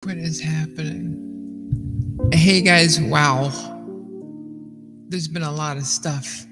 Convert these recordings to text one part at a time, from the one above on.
What is happening? Hey guys, wow. There's been a lot of stuff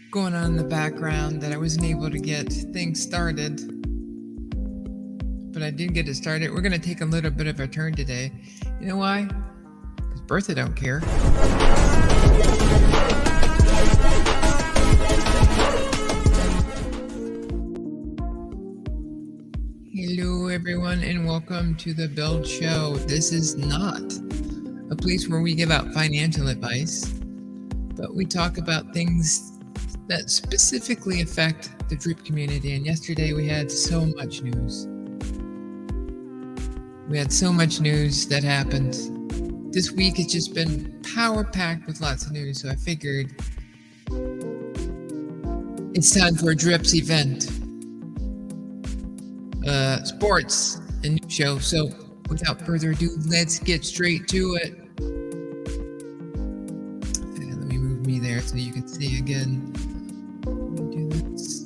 going on in the background that I wasn't able to get things started. But I did get it started. We're going to take a little bit of a turn today. You know why? Because BERTHA don't care. Hello everyone and welcome to the Build Show. This is not a place where we give out financial advice, but we talk about things that specifically affect the drip community. And yesterday we had so much news. We had so much news that happened. This week it's just been power-packed with lots of news, so I figured it's time for a Drips event. Sports and news show. So without further ado, let's get straight to it. Let me move me there so you can see again. Let me do this.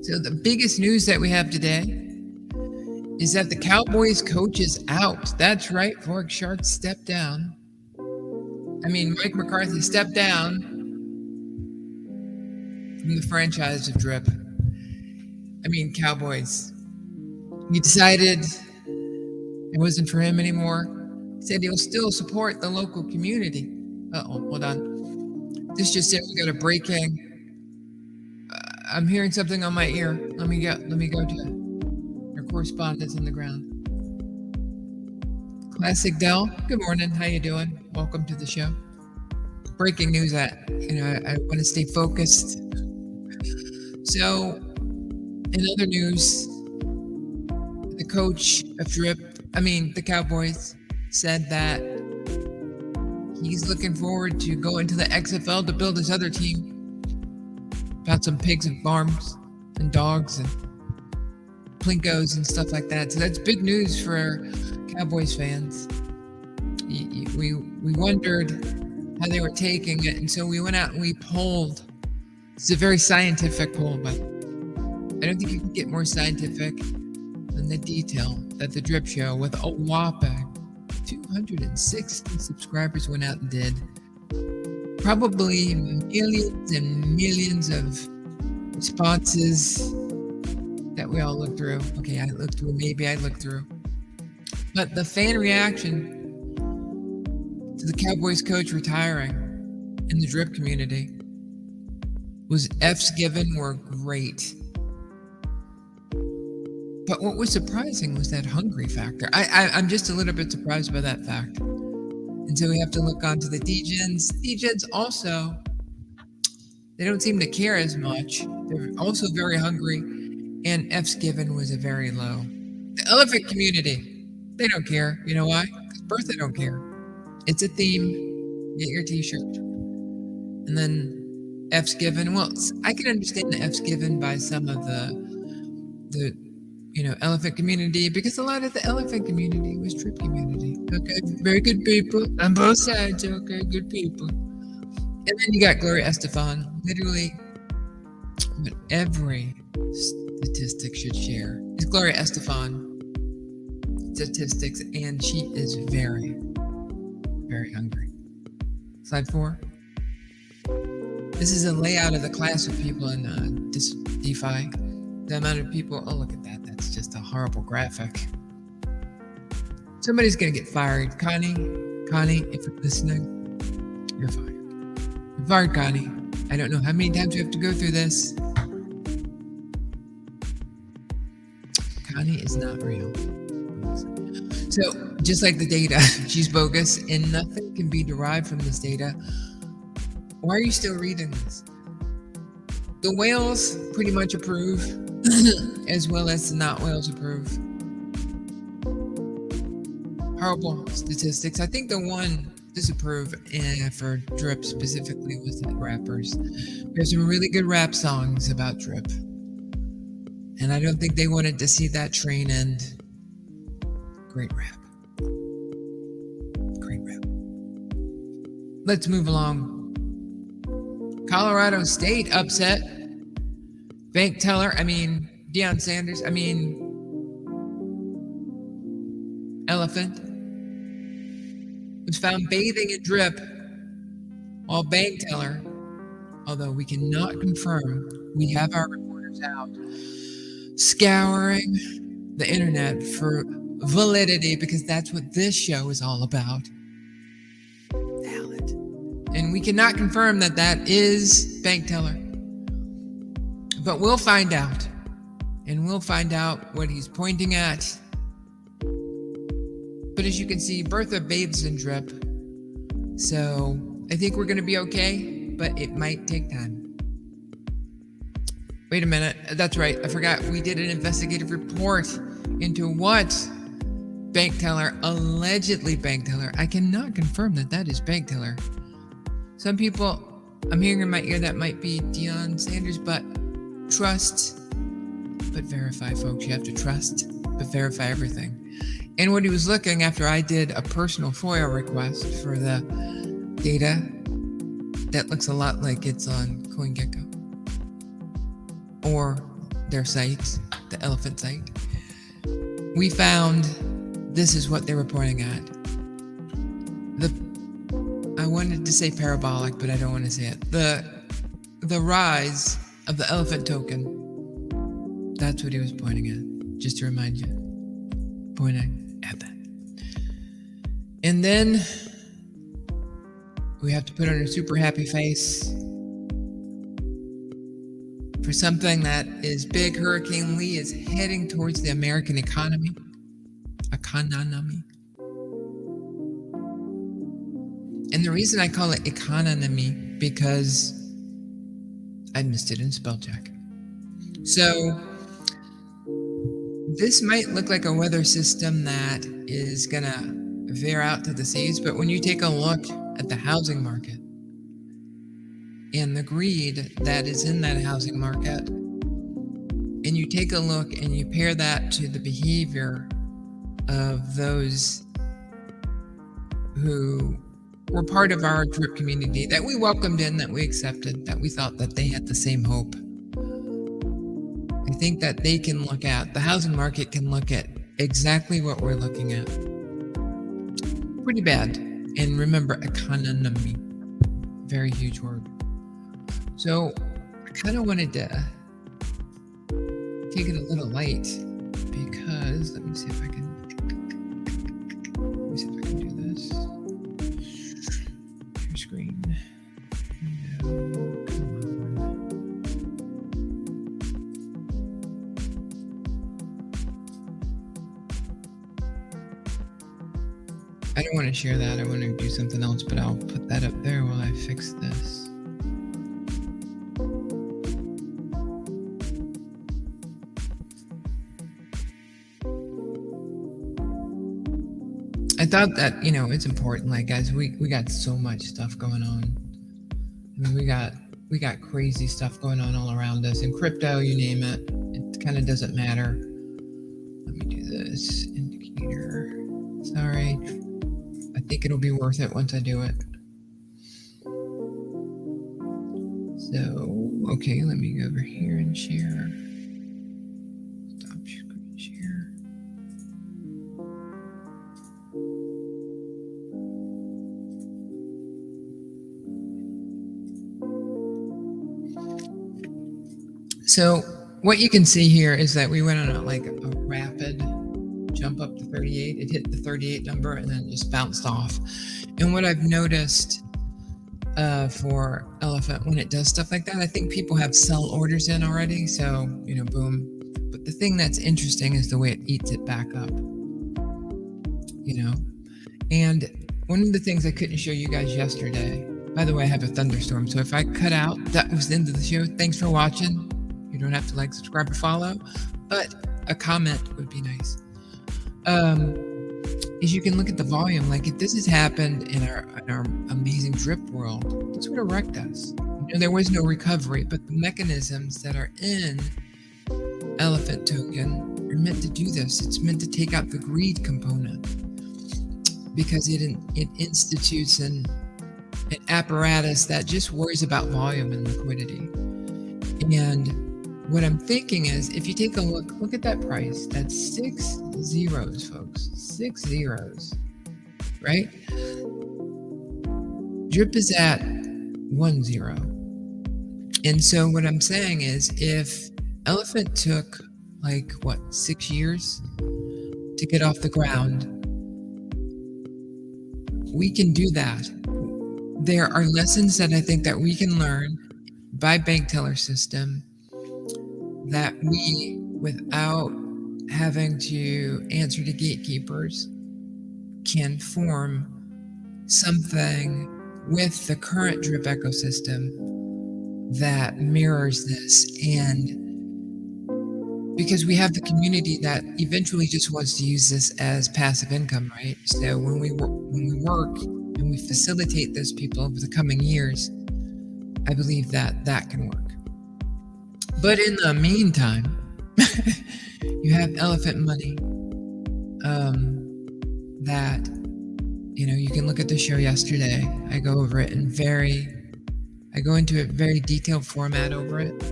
So the biggest news that we have today is that the Cowboys coach is out. That's right, Fork Shark stepped down. Mike McCarthy stepped down from the franchise of Drip. Cowboys. He decided it wasn't for him anymore. He said he'll still support the local community. Hold on. This just said we got a breaking. I'm hearing something on my ear. Let me go to your correspondence on the ground. Classic Dell. Good morning. How you doing? Welcome to the show. Breaking news. I want to stay focused. So, in other news, the coach of the Cowboys, said that he's looking forward to going to the XFL to build his other team. About some pigs and farms and dogs and Plinkos and stuff like that. So that's big news for Cowboys fans. We wondered how they were taking it, and so we went out and we polled. It's a very scientific poll, but I don't think you can get more scientific than the detail that the Drip Show, with a whopping 260 subscribers, went out and did. Probably millions and millions of responses that we all looked through. Okay, I looked through. But the fan reaction to the Cowboys coach retiring in the Drip community was F's given were great. But what was surprising was that hungry factor. I'm just a little bit surprised by that fact. And so we have to look onto the Degens. Degens also, they don't seem to care as much. They're also very hungry. And F's given was a very low. The elephant community, they don't care. You know why? Because BERTHA don't care. It's a theme. Get your t-shirt. And then F's given. Well, I can understand the F's given by some of the elephant community, because a lot of the elephant community was Drip community. Okay, very good people on both sides. Okay, good people. And then you got Gloria Estefan. Literally, what every statistic should share is Gloria Estefan statistics, and she is very, very hungry. Slide 4. This is a layout of the class of people in DeFi. The amount of people, oh, look at that. That's just a horrible graphic. Somebody's going to get fired. Connie, if you're listening, you're fired. You're fired, Connie. I don't know how many times we have to go through this. Connie is not real. So, just like the data, she's bogus, and nothing can be derived from this data. Why are you still reading this? The whales pretty much approve, as well as the not whales approve. Horrible statistics. I think the one disapprove for Drip specifically was the rappers. We have some really good rap songs about Drip. And I don't think they wanted to see that train end. Great rap. Great rap. Let's move along. Colorado State upset. Bank teller, Deion Sanders, elephant, was found bathing in drip while bank teller, although we cannot confirm, we have our reporters out scouring the internet for validity, because that's what this show is all about. Valid. And we cannot confirm that that is bank teller. But we'll find out. And we'll find out what he's pointing at. But as you can see, BERTHA bathes in drip. So I think we're going to be okay, but it might take time. Wait a minute. That's right. I forgot. We did an investigative report into what bank teller, allegedly bank teller. I cannot confirm that that is bank teller. Some people, I'm hearing in my ear that might be Deion Sanders, but trust, but verify, folks. You have to trust, but verify everything. And what he was looking after I did a personal FOIA request for the data that looks a lot like it's on CoinGecko or their site, the elephant site. We found this is what they were pointing at. I wanted to say parabolic, but I don't want to say it. The rise of the elephant token. That's what he was pointing at. Just to remind you. Pointing at that. And then we have to put on a super happy face for something that is big. Hurricane Lee is heading towards the American economy. And the reason I call it economy, because I missed it in spell check. So this might look like a weather system that is gonna veer out to the seas, but when you take a look at the housing market and the greed that is in that housing market, and you take a look and you pair that to the behavior of those who were part of our drip community that we welcomed in, that we accepted, that we thought that they had the same hope. I think that they can look at, the housing market can look at exactly what we're looking at. Pretty bad. And remember, economy, very huge word. So I kind of wanted to take it a little light because, let me see if I can do this. Share screen. No, come on. I don't want to share that. I want to do something else, but I'll put that up there while I fix this. I thought that, it's important. Like, guys, we got so much stuff going on. We got crazy stuff going on all around us. In crypto, you name it. It kind of doesn't matter. Let me do this indicator. Sorry. I think it'll be worth it once I do it. So, okay, let me go over here and share. Stop screen share. So what you can see here is that we went on a rapid jump up to 38. It hit the 38 number and then just bounced off. And what I've noticed for Elephant, when it does stuff like that, I think people have sell orders in already. So, boom. But the thing that's interesting is the way it eats it back up. And one of the things I couldn't show you guys yesterday, by the way, I have a thunderstorm. So if I cut out, that was the end of the show. Thanks for watching. You don't have to subscribe, or follow, but a comment would be nice. Is you can look at the volume. If this has happened in our amazing drip world, this would have wrecked us. There was no recovery, but the mechanisms that are in elephant token are meant to do this. It's meant to take out the greed component because it institutes an apparatus that just worries about volume and liquidity. And what I'm thinking is, if you take a look at that price. That's 6 zeros, folks. 6 zeros, right? DRIP is at 1 0. And so what I'm saying is, if Elephant took 6 years to get off the ground, we can do that. There are lessons that I think that we can learn by bank teller system that we, without having to answer to gatekeepers, can form something with the current DRIP ecosystem that mirrors this. And because we have the community that eventually just wants to use this as passive income, right? So when we work and we facilitate those people over the coming years, I believe that can work. But in the meantime, you have elephant money that, you can look at the show yesterday. I go over it I go into a very detailed format over it.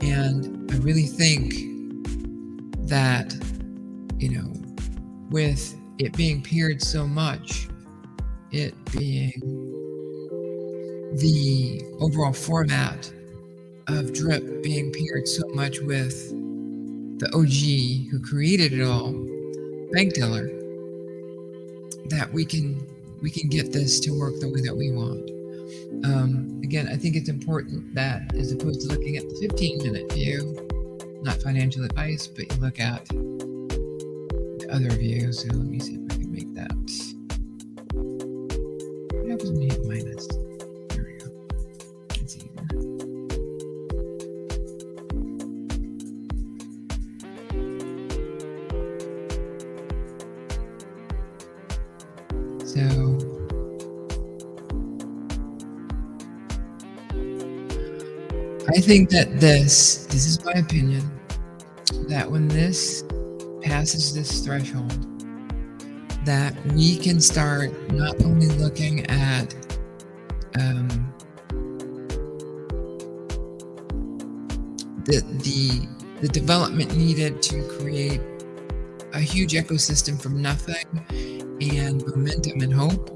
And I really think that, with it being peered so much, it being the overall format of DRIP being peered so much with the OG who created it all, bank teller, that we can get this to work the way that we want. Again, I think it's important that, as opposed to looking at the 15-minute view, not financial advice, but you look at the other view. So let me see if I can make that. What happens when you hit minus? There we go. It's easier. So I think that this is my opinion, that when this passes this threshold, that we can start not only looking at the development needed to create a huge ecosystem from nothing, and momentum and hope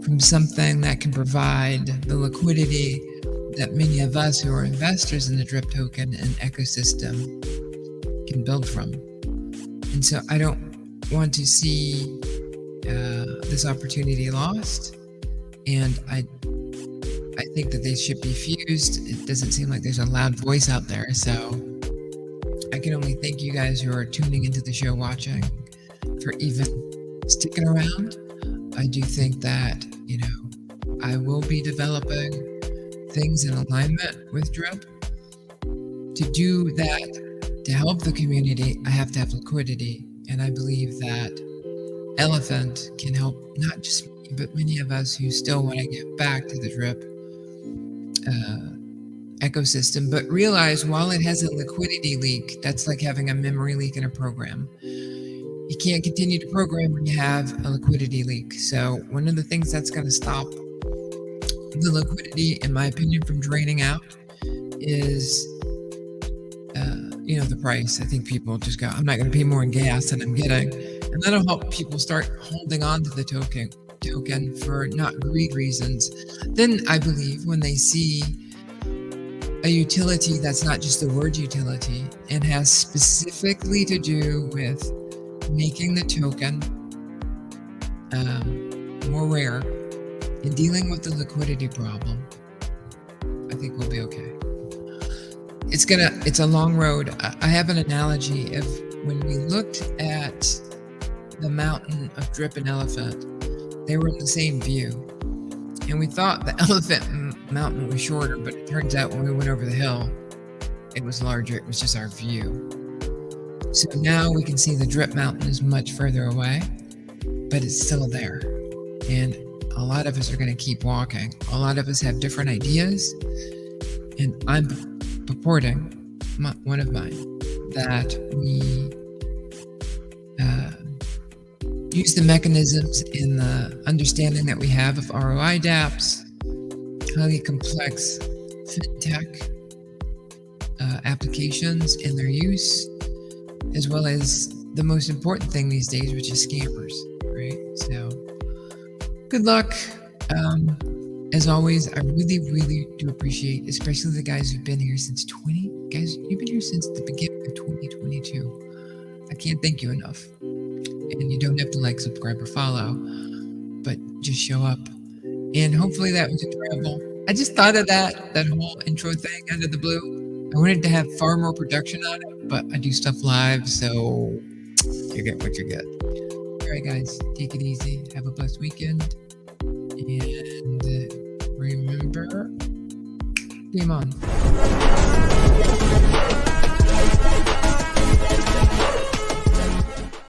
from something that can provide the liquidity that many of us who are investors in the DRIP token and ecosystem can build from. And so I don't want to see this opportunity lost. And I think that they should be fused. It doesn't seem like there's a loud voice out there. So I can only thank you guys who are tuning into the show, watching, for even sticking around. I do think that, I will be developing things in alignment with DRIP. To do that, to help the community, I have to have liquidity. And I believe that Elephant can help not just me, but many of us who still want to get back to the DRIP ecosystem, but realize while it has a liquidity leak, that's like having a memory leak in a program. You can't continue to program when you have a liquidity leak. So one of the things that's going to stop the liquidity, in my opinion, from draining out is, the price. I think people just go, I'm not going to pay more in gas than I'm getting. And that'll help people start holding on to the token for not greed reasons. Then I believe when they see a utility that's not just the word utility and has specifically to do with making the token more rare and dealing with the liquidity problem, I think we'll be okay. It's a long road. I have an analogy of when we looked at the mountain of DRIP and Elephant, they were in the same view. And we thought the Elephant mountain was shorter, but it turns out when we went over the hill, it was larger. It was just our view. So now we can see the DRIP mountain is much further away, but it's still there. And a lot of us are going to keep walking. A lot of us have different ideas, and I'm purporting one of mine, that we use the mechanisms in the understanding that we have of ROI dApps, highly complex fintech applications and their use, as well as the most important thing these days, which is scammers, right? So good luck. As always, I really do appreciate, especially the guys who've been here since guys, you've been here since the beginning of 2022. I can't thank you enough. And you don't have to like, subscribe, or follow, but just show up. And hopefully that was enjoyable. I just thought of that whole intro thing out of the blue. I wanted to have far more production on it, but I do stuff live, so you get what you get. All right, guys, take it easy. Have a blessed weekend. And remember, game on.